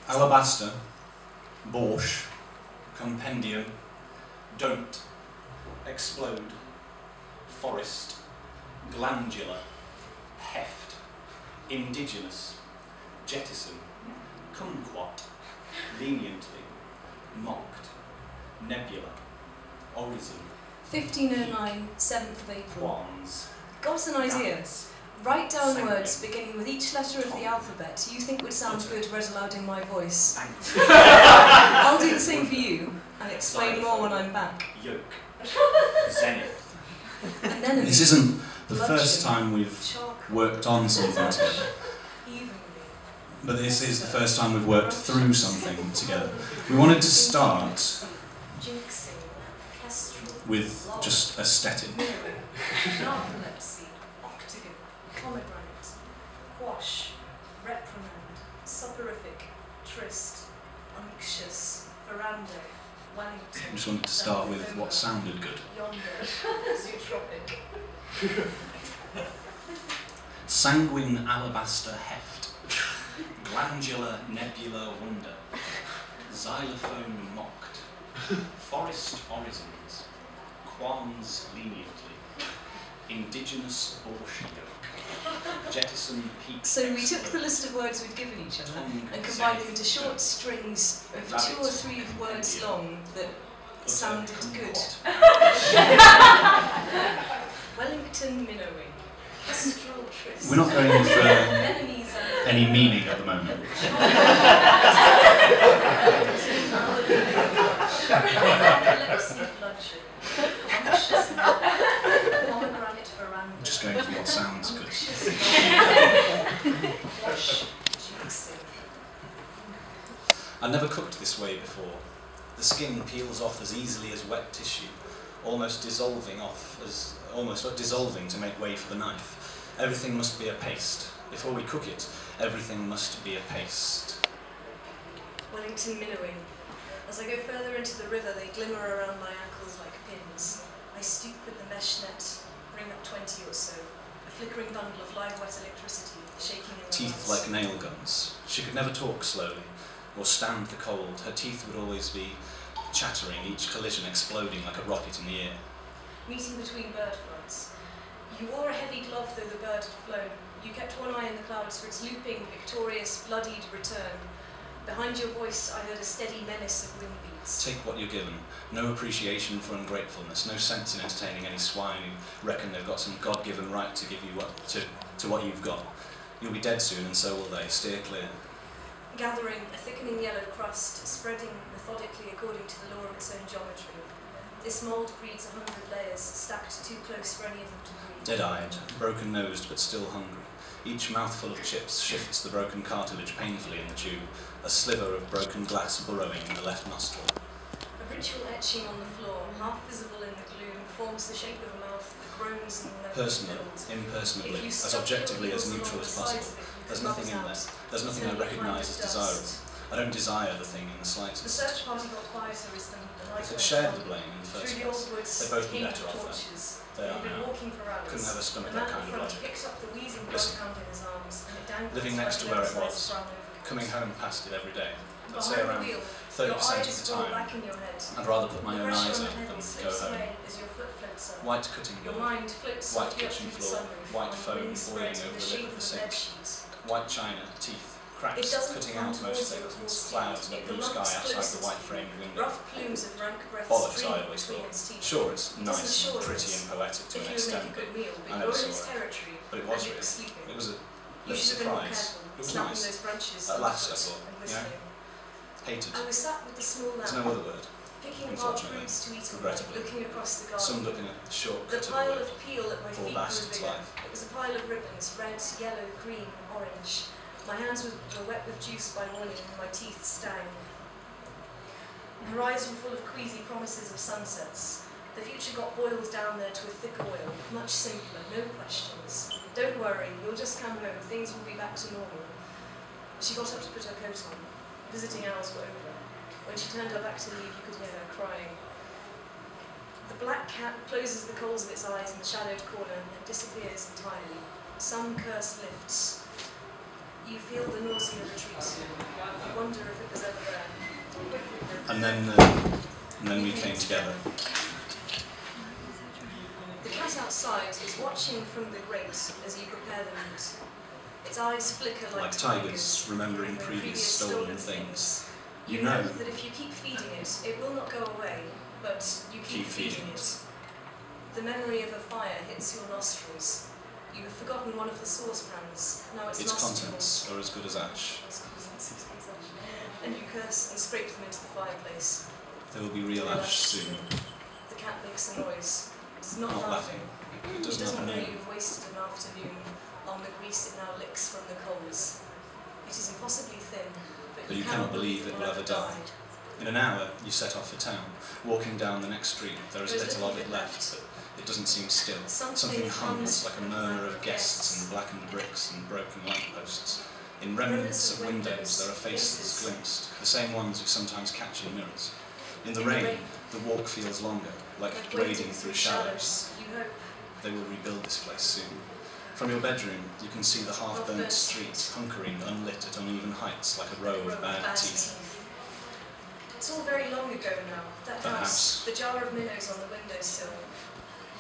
Alabaster, Borsch, Compendium, Don't, Explode, Forest, Glandular, Heft, Indigenous, Jettison, Kumquat, Leniently, Mocked, Nebula, Orison. 1509, 7th of April. Quans. Got an idea. Write down words beginning with each letter of the alphabet you think would sound good read aloud in my voice. I'll do the same for you, and explain more when I'm back. Yoke. Zenith. Anemone. This isn't the first time we've worked on something together, but this is the first time we've worked through something together. We wanted to start with just aesthetic. Narcolepsy, octagon, pomegranate, quash, reprimand, soporific, tryst, unctuous, veranda, Wellington. We just wanted to start with what sounded good. Yonder, zootropic. Sanguine alabaster heft, glandular nebula wonder, xylophone mocked, forest orisons, qualms leniently, indigenous Borsch yoke, jettison peak. So we took the list of words we'd given each other and combined them into short strings of 2 or 3 words long that sounded good. Wellington Minnowing, Kestrel Tryst. We're not going for any meaning at the moment. We're just going for what sounds good. I've never cooked this way before. The skin peels off as easily as wet tissue, almost dissolving to make way for the knife. Everything must be a paste. Before we cook it, everything must be a paste. Wellington Minnowing. As I go further into the river, they glimmer around my ankles like pins. I stoop with the mesh net, bring up 20 or so, a flickering bundle of live wet electricity, shaking in the Teeth lights. like nail guns. She could never talk slowly, or stand the cold. Her teeth would always be chattering, each collision exploding like a rocket in the air. Meeting between bird flights. You wore a heavy glove though the bird had flown. You kept one eye in the clouds for its looping, victorious, bloodied return. Behind your voice I heard a steady menace of wing beats. Take what you're given. No appreciation for ungratefulness. No sense in entertaining any swine who reckon they've got some God-given right to give you what you've got. You'll be dead soon, and so will they. Steer clear. Gathering, a thickening yellow crust, spreading methodically according to the law of its own geometry. This mould breeds 100 layers, stacked too close for any of them to breathe. Dead-eyed, broken-nosed, but still hungry. Each mouthful of chips shifts the broken cartilage painfully in the tube, a sliver of broken glass burrowing in the left nostril. A ritual etching on the floor, half visible in the gloom, forms the shape of a mouth that groans and never Personally, impersonably, as objectively as neutral as possible. There's nothing in there. There's nothing I recognise as desirable. I don't desire the thing in the slightest. The search party got quieter as the night If it shared the blame in the first through the old place, woods, they'd both be came better off torches. They are He'd been now. walking for hours. Couldn't have a stomach The that man kind in of front logic. picked up the wheezing Listen. bloodhound in his arms, and it dangled Living its next to right where it nose was, brown overcoat. coming home past it every day. I'd say Behind the around wheel, 30% your of eyes the roll time, back in your head. I'd rather put my The own pressure eyes on out the head than go slips home. away as your foot floats up. White cutting Your board, mind floats white softly up kitchen through the floor, sunroof, white on foam winds boiling spread over the the shape lip of the of a sink. bedsheet. White china, teeth, It cracks, doesn't cutting come out most towards you things, at full clouds speed. and a It blue sky lumps outside closer the to white you. framed window. Rough plumes of rank breath Bollocks, I stream always between thought. its teeth. Sure, it's It nice doesn't and assure pretty us and poetic to if an you make extent, a good meal, I but never you're in saw its it. territory, But it and was you're really. sleeping. It was a You little should have been more surprise. careful, It was snapping nice. those branches At last, I underfoot thought, and yeah. whistling. Hated. I was sat with the small There's lamp, no other word. picking apart unfortunately, fruits to eat at night, regrettably. looking across the garden. Summed up in a short The cut of a pile word. of peel at my Poor feet grew bastard's bigger. life. It was a pile of ribbons, red, yellow, green, orange. My hands were wet with juice by morning and my teeth stang. An horizon full of queasy promises of sunsets. The future got boiled down there to a thick oil, much simpler, no questions. Don't worry, you'll just come home, things will be back to normal. She got up to put her coat on. Visiting hours were over. When she turned her back to leave, you could hear her crying. The black cat closes the coals of its eyes in the shadowed corner and disappears entirely. Some curse lifts. You feel the nausea retreat. You wonder if it And then we came together. The cat outside is watching from the grate as you prepare the meat. Its eyes flicker Like tigers remembering previous stolen things. You know that if you keep feeding it, it will not go away, but you keep feeding it. The memory of a fire hits your nostrils. You have forgotten one of the saucepans. Now its contents are as good as ash. And you curse and scrape them into the fireplace. There will be real ash soon. The cat makes a noise. It is not laughing. It does not know. You've wasted an afternoon on the grease it now licks from the coals. It is impossibly thin, but you cannot believe it will ever die. In an hour, you set off for town. Walking down the next street, there is little of it left, but it doesn't seem still. Something hums like a murmur of guests and blackened bricks and broken lampposts. In remnants of windows, there are faces glimpsed, the same ones you sometimes catch in mirrors. In the rain, the walk feels longer, like wading through shadows. They will rebuild this place soon. From your bedroom, you can see the half-burnt streets hunkering unlit at uneven heights like a row of bad teeth. It's all very long ago now. That house, the jar of minnows on the windowsill.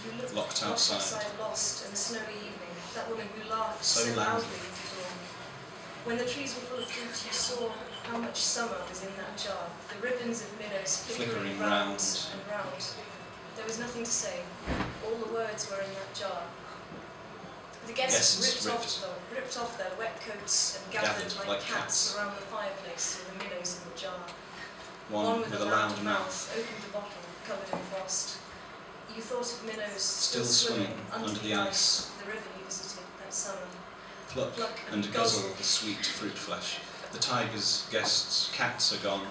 You looked locked outside, lost in a snowy evening. That woman who laughed so loudly at the door. When the trees were full of fruit, you saw how much summer was in that jar. The ribbons of minnows flickering round and round. There was nothing to say. All the words were in that jar. The guests ripped off their wet coats and gathered like cats around the fireplace with the minnows in the jar. One with a loud mouth opened the bottle covered in frost. You thought of minnows still swimming under the ice. The river you visited that summer. Pluck and guzzle the sweet fruit flesh. The tigers, guests, cats are gone.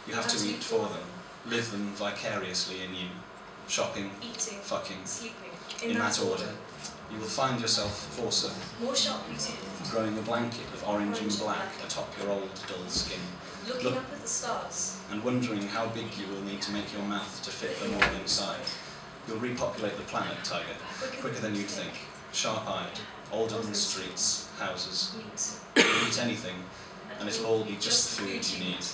You have to eat for them, live them vicariously in you. Shopping, eating, fucking, sleeping. In that order. You will find yourself also more sharply growing a blanket of orange and black atop your old dull skin. Looking up at the stars. And wondering how big you will need to make your mouth to fit them all inside. You'll repopulate the planet, tiger, quicker than you'd think. Sharp-eyed, older than streets, houses. You'll eat anything, and it'll all be just the food you need.